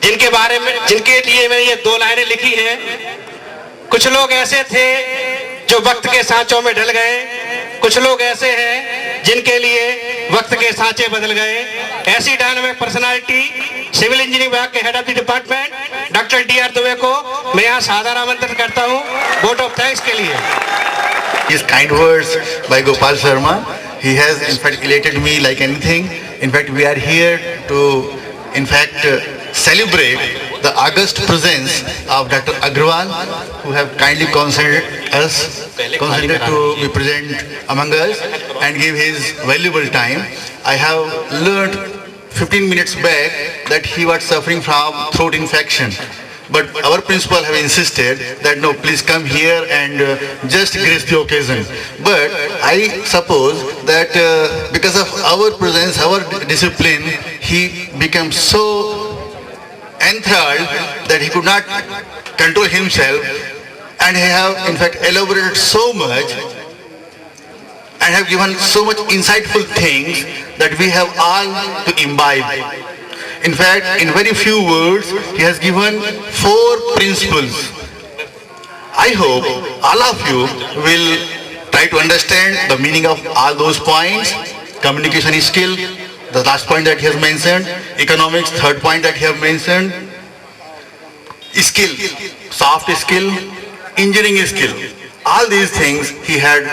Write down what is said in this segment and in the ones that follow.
जिनके लिए मैंने ये 2 लाइनें लिखी हैं। कुछ लोग ऐसे थे जो वक्त के सांचों में ढल गए, कुछ लोग ऐसे हैं जिनके लिए वक्त के सांचे बदल गए। ऐसी डायनामिक पर्सनालिटी सिविल इंजीनियरिंग विभाग के head of the department doctor DR Dubey को मैं यहाँ सादर आमंत्रित करता हूँ वोट ऑफ थैंक्स के लिए। His kind words by Gopal Sharma. He has in fact elated me like anything. In fact, we are here to in fact celebrate the august presence of Dr. Agrawal, who have kindly consented to be present among us and give his valuable time. I have learned 15 minutes back that he was suffering from throat infection. But our principal have insisted that no, please come here and just grace the occasion. But I suppose that because of our presence, our discipline, he became so enthralled that he could not control himself, and he have in fact elaborated so much and have given so much insightful things that we have all to imbibe. In fact, in very few words, he has given 4 principles. I hope all of you will try to understand the meaning of all those points. Communication skill, the last point that he has mentioned. Economics, third point that he has mentioned. Skill, soft skill, engineering skill. All these things he had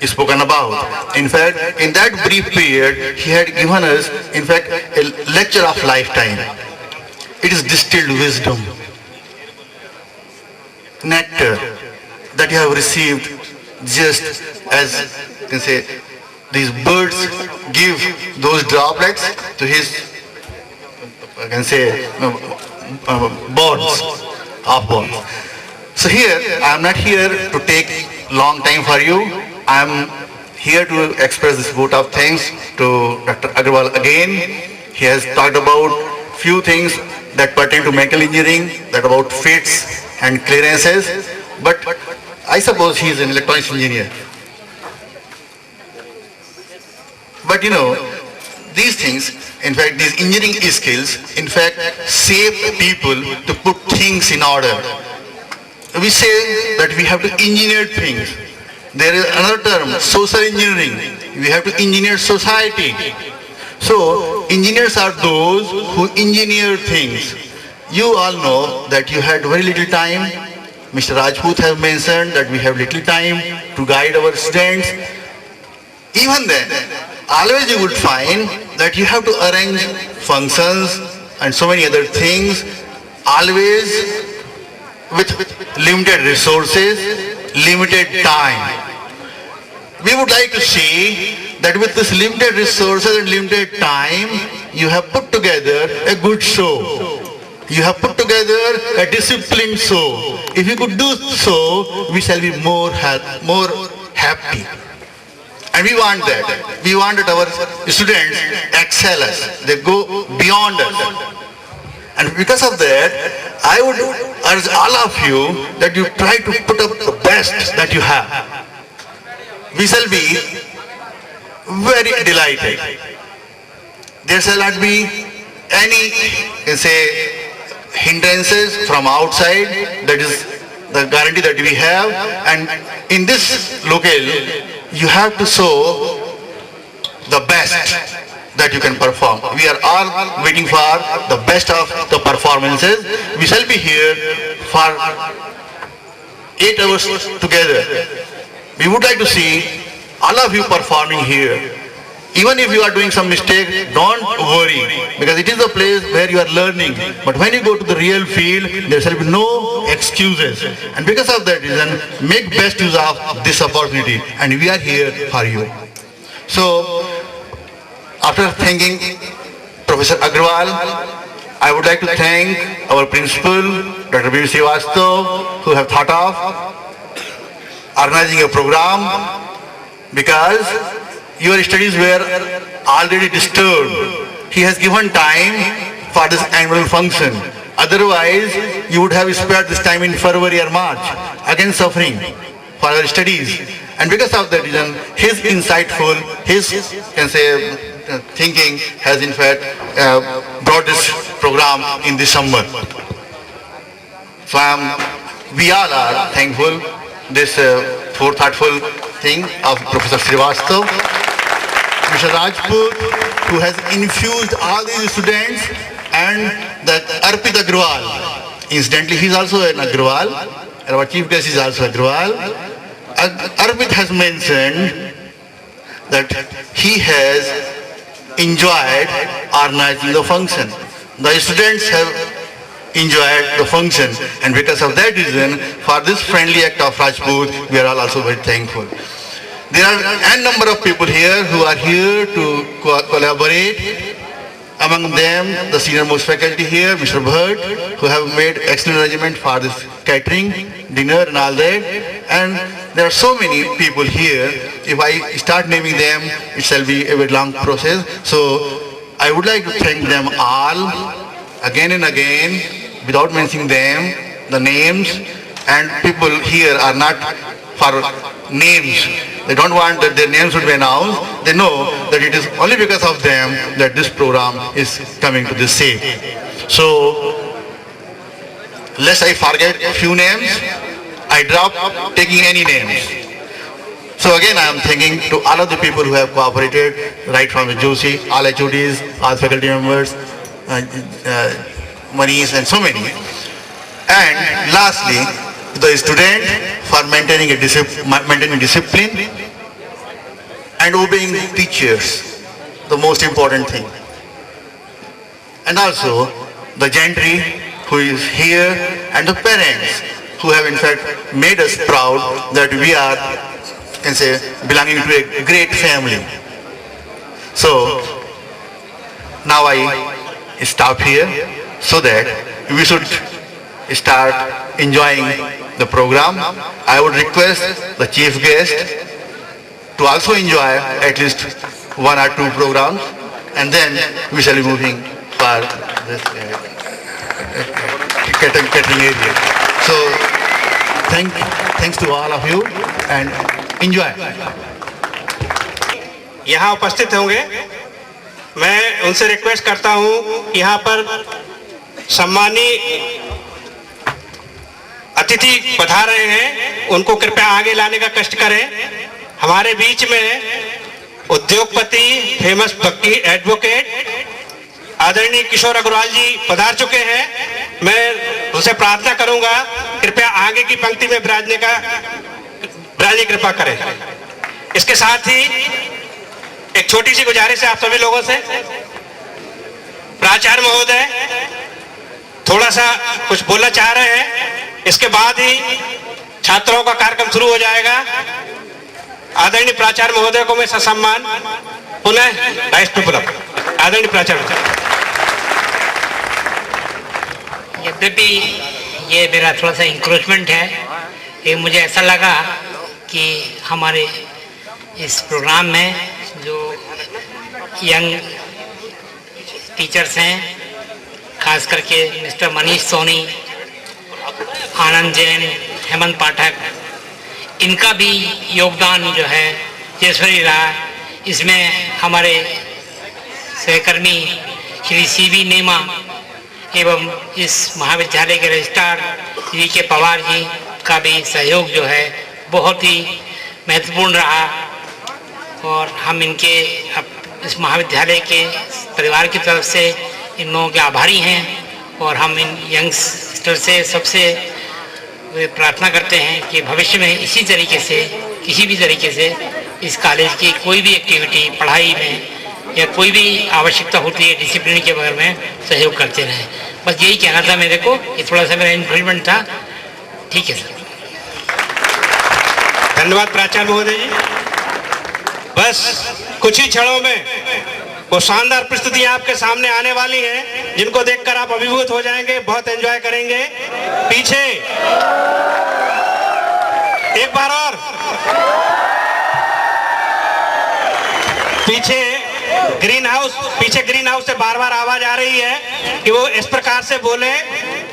spoken about. In fact, in that brief period, he had given us, in fact, a lecture of lifetime. It is distilled wisdom, nectar that you have received just as, you can say, these birds give those droplets to his, I can say, birds of birds. So here, I am not here to take long time for you. I am here to express this vote of thanks to Dr. Agrawal again. He has talked about few things that pertain to mechanical engineering, that about fits and clearances, but I suppose he is an electronics engineer. But you know, these things, in fact, these engineering skills, in fact, shape people to put things in order. We say that we have to engineer things. There is another term, social engineering. We have to engineer society. So, engineers are those who engineer things. You all know that you had very little time. Mr. Rajput has mentioned that we have little time to guide our students. Even then, always you would find that you have to arrange functions and so many other things, always with limited resources, limited time. We would like to see that with this limited resources and limited time, you have put together a good show. You have put together a disciplined show. If you could do so, we shall be more happy. And we want that. We want that our students excel us. They go beyond us. And because of that, I would urge all of you that you try to put up the best that you have. We shall be very delighted. There shall not be any, hindrances from outside. That is the guarantee that we have. And in this locale, you have to show the best that you can perform. We are all waiting for the best of the performances. We shall be here for 8 hours together. We would like to see all of you performing here. Even if you are doing some mistake, don't worry, because it is a place where you are learning. But when you go to the real field, there shall be no excuses. And because of that reason, make best use of this opportunity. And we are here for you. So, after thanking Professor Agrawal, I would like to thank our principal, Dr. B. Srivastava, who have thought of organizing a program, because your studies were already disturbed. He has given time for this annual function. Otherwise, you would have spared this time in February or March, again suffering for our studies. And because of that reason, his insightful, his thinking has in fact brought this program in this summer. So we all are thankful this thoughtful thing of Professor Srivastav, Mr. Rajput, who has infused all these students, and that Arpit Agrawal. Incidentally, he is also an Agrawal, and our chief guest is also Agrawal. Arpit has mentioned that he has enjoyed organizing the function. The students have enjoyed the function, and because of that reason, for this friendly act of Rajput, we are all also very thankful. There are n number of people here who are here to collaborate. Among them, the senior most faculty here, Mr. Bhatt, who have made excellent arrangement for this catering, dinner and all that. And there are so many people here. If I start naming them, it shall be a very long process. So I would like to thank them all again and again, without mentioning them, the names. And people here are not for names. They don't want that their names would be announced. They know that it is only because of them that this program is coming to this shape. So, lest I forget a few names, I drop taking any names. So again, I am thanking to all of the people who have cooperated, right from the Joshi, all HODs, all faculty members, Manish and so many. And lastly, the student for maintaining discipline and obeying teachers, the most important thing. And also the gentry who is here, and the parents who have in fact made us proud that we are, can say, belonging to a great family. So now I stop here so that we should start enjoying the program. I would request the chief guest to also enjoy at least one or two programs, and then we shall be moving for this catering area. So thanks to all of you and enjoy. यहाँ उपस्थित होंगे, मैं उनसे request करता हूँ यहाँ पर सम्मानी अतिथि पधार रहे हैं, उनको कृपया आगे लाने का कष्ट करें। हमारे बीच में उद्योगपति, फेमस वकील, एडवोकेट आदरणीय किशोर अग्रवाल जी पधार चुके हैं। मैं उनसे प्रार्थना करूंगा कृपया आगे की पंक्ति में विराजने कृपा करें। इसके साथ ही एक छोटी सी गुजारिश है आप सभी लोगों से। प्राचार्य महोदय थोड़ा सा कुछ बोलना चाह रहे हैं, इसके बाद ही छात्रों का कार्यक्रम शुरू हो जाएगा। आदरणीय प्राचार्य महोदय को मैं ससम्मान पुनः राइस पे बुलाऊं। आदरणीय प्राचार्य। यद्यपि ये मेरा थोड़ा सा इंक्रोचमेंट है, ये मुझे ऐसा लगा कि हमारे इस प्रोग्राम में जो यंग टीचर्स हैं, खास करके मिस्टर मनीष सोनी, आनंद जैन, हेमंत पाठक, इनका भी योगदान जो है जयस्वरी रहा। इसमें हमारे सहकर्मी श्री सीवी नेमा एवं इस महाविद्यालय के रजिस्ट्रार श्री के पवार जी का भी सहयोग जो है बहुत ही महत्वपूर्ण रहा, और हम इनके इस महाविद्यालय के परिवार की तरफ से इन लोगों के आभारी हैं। और हम इन यंगस्टर से सबसे प्रार्थना करते हैं कि भविष्य में इसी तरीके से, किसी भी तरीके से इस कॉलेज की कोई भी एक्टिविटी पढ़ाई में या कोई भी आवश्यकता होती है डिसिप्लिन के बारे में सहयोग करते रहें। बस यही कहना था मेरे को, ये थोड़ा सा मेरा इन्वॉल्वमेंट था। ठीक है सर। धन्यवाद प्राचार्य महोदय जी। बस कुछ ही क्षणों में वो शानदार प्रस्तुतियां आपके सामने आने वाली हैं, जिनको देखकर आप अभिभूत हो जाएंगे, बहुत एंजॉय करेंगे। पीछे एक बार और, पीछे ग्रीन हाउस से बार बार आवाज आ रही है कि वो इस प्रकार से बोले।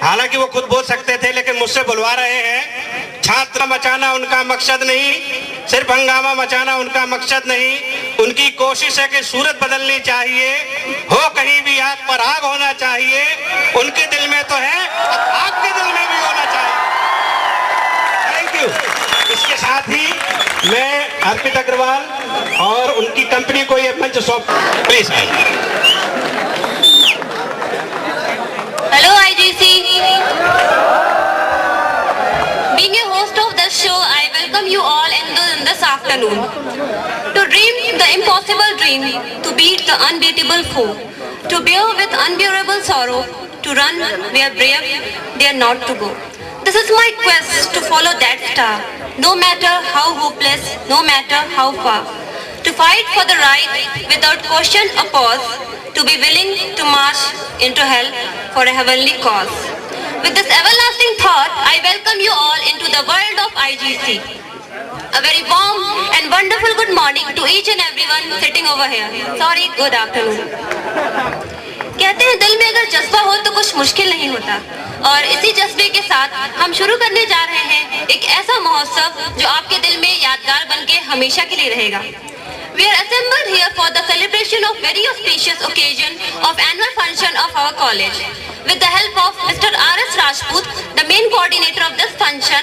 हालांकि वो खुद बोल सकते थे, लेकिन मुझसे बुलवा रहे हैं। छात्र मचाना उनका मकसद नहीं, सिर्फ हंगामा मचाना उनका मकसद नहीं। उनकी कोशिश है कि सूरत बदलनी चाहिए, हो कहीं भी आग पर आग होना चाहिए। उनके दिल में तो है, आपके दिल में भी होना चाहिए। Thank you. इसके साथ ही मैं अर्पित अग्रवाल और उनकी कंपनी को ये मंच सौंप, please. Hello IGC. Being a host of this show, I welcome you all in this afternoon. To dream the impossible dream, to beat the unbeatable foe, to bear with unbearable sorrow, to run where brave dare not to go. This is my quest to follow that star, no matter how hopeless, no matter how far. To fight for the right without question or pause, to be willing to march into hell for a heavenly cause. With this everlasting thought, I welcome you all into the world of IGC. A very warm and wonderful good morning to each and everyone sitting over here. Sorry, good afternoon. कहते हैं दिल में अगर जज्बा हो तो कुछ मुश्किल नहीं होता, और इसी जज्बे के साथ हम शुरू करने जा रहे हैं एक ऐसा महोत्सव जो आपके दिल में यादगार बनके हमेशा के लिए रहेगा। We are assembled here for the celebration of very auspicious occasion of annual function of our college. With the help of Mr. R.S. Rajput, the main coordinator of this function,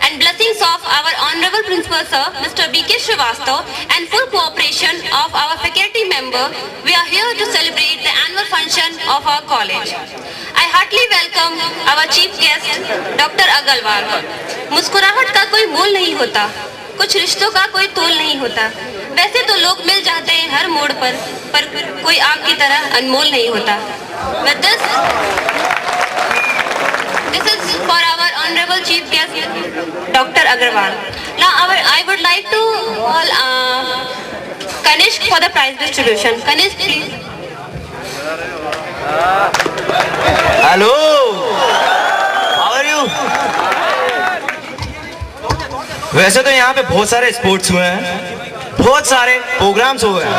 and blessings of our honorable principal sir, Mr. B.K. Srivastav, and full cooperation of our faculty member, we are here to celebrate the annual function of our college. I heartily welcome our chief guest, Dr. Agarwal. मुस्कुराहट का कोई मोल नहीं होता, कुछ रिश्तों का कोई तोल नहीं होता। वैसे तो लोग मिल जाते हैं हर मोड़ पर कोई आग की तरह अनमोल नहीं होता। With this is for our honorable chief guest, Dr. Agarwal. Now I would like to call Kanishk for the prize distribution. Kanishk, please. Hello. How are you? वैसे तो यहाँ पे बहुत सारे स्पोर्ट्स हुए हैं, बहुत सारे प्रोग्राम्स हुए हैं।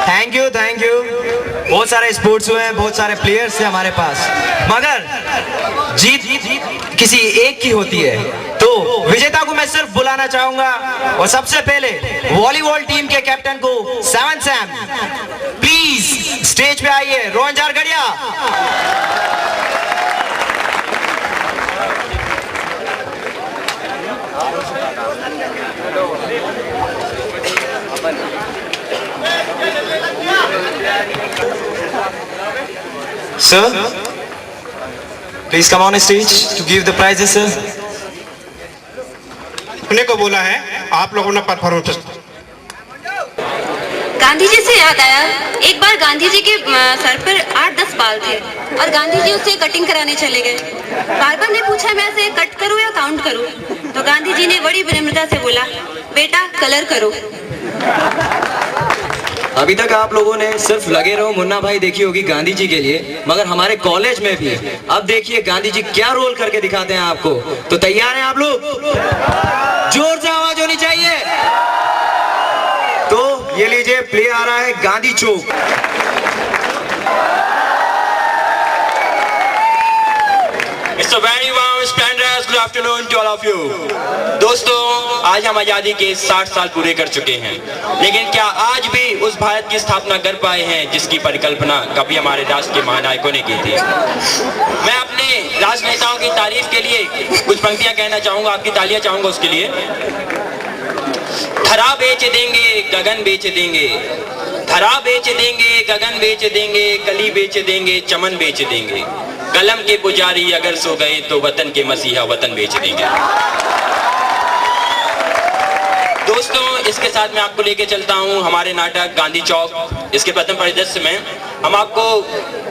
Thank you. बहुत सारे स्पोर्ट्स हुए हैं, बहुत सारे प्लेयर्स हैं हमारे पास, मगर जीत किसी एक की होती है। तो विजेता को मैं सिर्फ बुलाना चाहूंगा, और सबसे पहले वॉलीबॉल टीम के कैप्टन को सेवन सैम प्लीज स्टेज पे आइए। Rohan झारखड़िया। Sir, please come on stage to give the prizes, sir. अपने को बोला है, आप लोगों ने परफॉर्मेंस। गांधी जी से याद आया, एक बार गांधी जी के सर पर 8-10 बाल थे और गांधी जी उससे कटिंग कराने चले गए। बार्बर ने पूछा मैं इसे कट करूं या काउंट करूं, तो गांधी जी ने बड़ी विनम्रता से बोला, बेटा कलर करो। अभी तक आप लोगों ने सिर्फ लगे रहो मुन्ना भाई देखी होगी गांधी जी के लिए, मगर हमारे कॉलेज में भी अब देखिए गांधी जी क्या रोल करके दिखाते हैं आपको। तो तैयार हैं आप लोग? जोर से आवाज होनी चाहिए। तो ये लीजिए, प्ले आ रहा है गांधी चौक। It's a very warm splendorous good afternoon to all of you. दोस्तों, आज हम आज़ादी के 60 साल पूरे कर चुके हैं, लेकिन क्या आज भी उस भारत की स्थापना कर पाए हैं जिसकी परिकल्पना कभी हमारे राष्ट्र के महानायकों ने की थी। मैं अपने राजनेताओं की तारीफ के लिए कुछ पंक्तियां कहना चाहूंगा, आपकी तालियां चाहूंगा उसके लिए। धरा बेच देंगे, गगन बेच देंगे, धरा बेच देंगे, गगन बेच देंगे, कली बेच देंगे, चमन बेच देंगे, कलम के पुजारी अगर सो गए तो वतन के मसीहा वतन बेच देंगे। दोस्तों, इसके साथ मैं आपको लेके चलता हूं हमारे नाटक गांधी चौक। इसके प्रथम परिदृश्य में हम आपको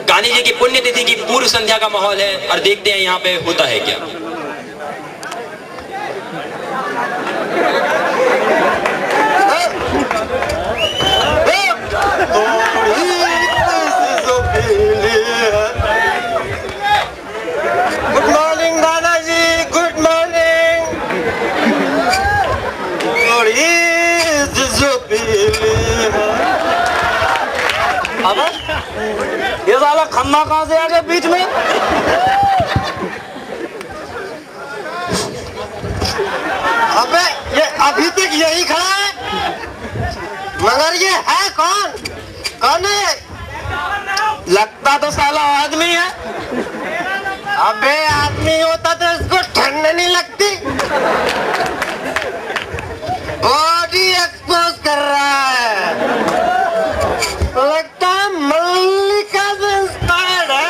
गांधी जी की पुण्यतिथि की पूर्व संध्या का माहौल है, और देखते हैं यहाँ पे होता है क्या। गुड मॉर्निंग दादाजी, गुड मॉर्निंग। अब ये साला खम्मा कहाँ से आ गया बीच में? अबे ये अभी तक यही खड़ा है, मगर ये है कौन? कौन है? लगता तो साला आदमी है। अबे आदमी होता तो इसको ठंड नहीं लगती। बॉडी एक्सपोज कर रहा है, लगता है मल्लिका से इंस्पायर्ड है।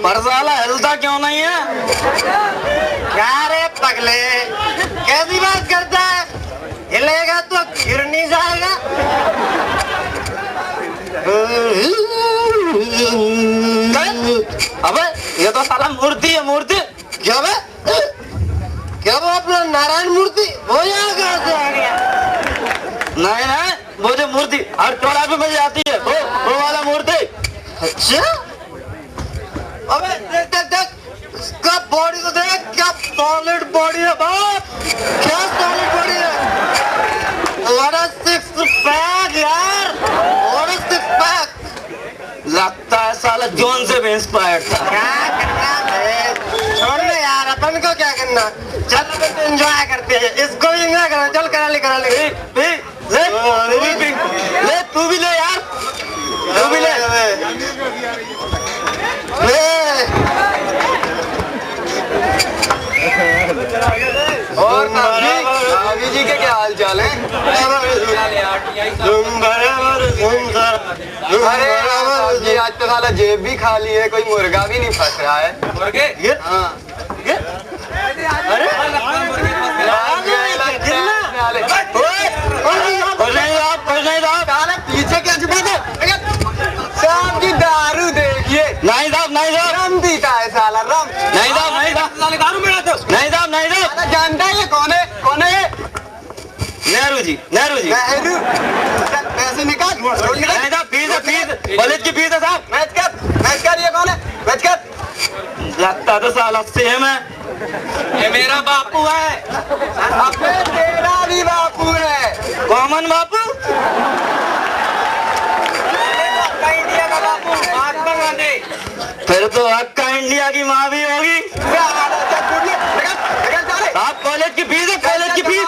पर साला हिलता क्यों नहीं है? क्या रे पगले, कैसी बात करता है? हिलेगा तो गिर नहीं जाएगा। अबे ये तो साला मूर्ति है, मूर्ति। क्या बे? क्या वो अपना नारायण मूर्ति? वो यहाँ कहाँ से आ गया? नहीं नहीं, वो जो मूर्ति हर चौराहे में जाती है, वो वाला मूर्ति। अच्छा, अबे देख देख देख, इसका बॉडी तो देख, क्या सॉलिड बॉडी है बाप, क्या सॉलिड बॉडी है। What a six pack यार, what a six pack। लगता है साला जॉन से भी इंस्पायर्ड था। क्या करना है? छोड़ दे यार, अपन को क्या करना। चल अपन तो एंजॉय करते हैं, इसको भी एंजॉय करना। चल करा ले ले, तू भी ले यार, तू भी ले। और भाभी जी के क्या हाल चाल है? अरे जी आज तो साला जेब भी खाली है, कोई मुर्गा भी नहीं फंस रहा है। मुर्गे? हाँ। पीछे क्या छुपा थे? शाम की दारू देखिए। नहीं साहब, नहीं साहब, रम पीता है साला, रम। नहीं साहब, नहीं साहब, दारू में नहीं साहब, नहीं साहब। जानता है ये कौन है? कौन है? नेहरू जी, नेहरू जी। नेहरू पैसे निकाल। नहीं साहब, फीस है, फीस, कॉलेज की फीस है साहब। मैच कर, ये कौन है? मैच कर। लगता तो साला सेम है। ये मेरा बापू है। अबे तेरा भी बापू है। कॉमन बापू? इंडिया का बापू महात्मा गांधी। फिर तो हक्का इंडिया की माँ भी होगी। आप कॉलेज की फीस है, कॉलेज की फीस।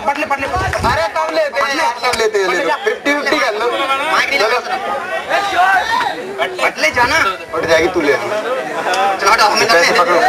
पटले अरे कम लेते हैं, कम लेते हैं, 50-50 कर लो। पटले जाना पट जाएगी, तू ले चलो हमें पैसे पकड़ो।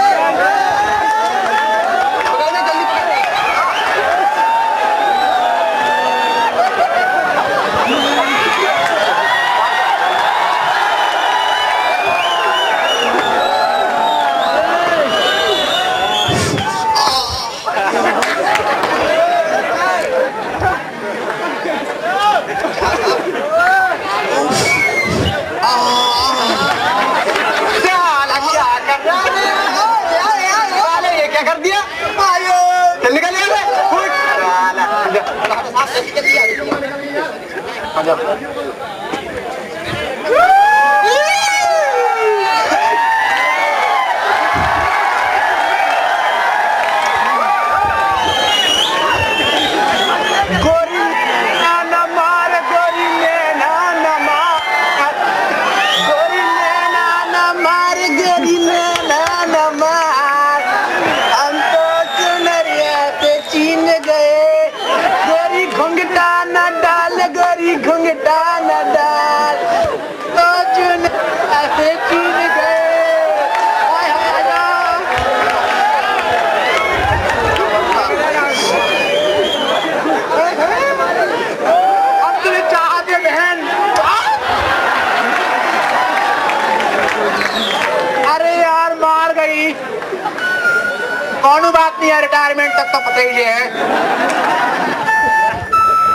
कौन बात नहीं है, रिटायरमेंट तक तो पता ही है।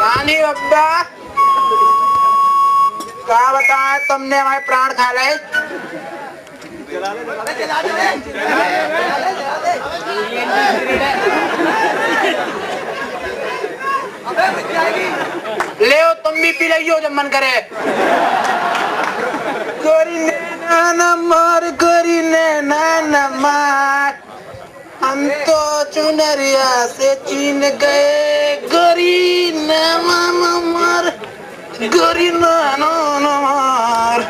रानी अब्बा क्या बताए, तुमने हमारे प्राण खा ले। ले तुम भी पी लियो जब मन करे। गोरी नैना न मार, गोरी नैना न मार, हम तो चुनरिया से चीन गए। गोरी नैना न मार, गरी नानो नमार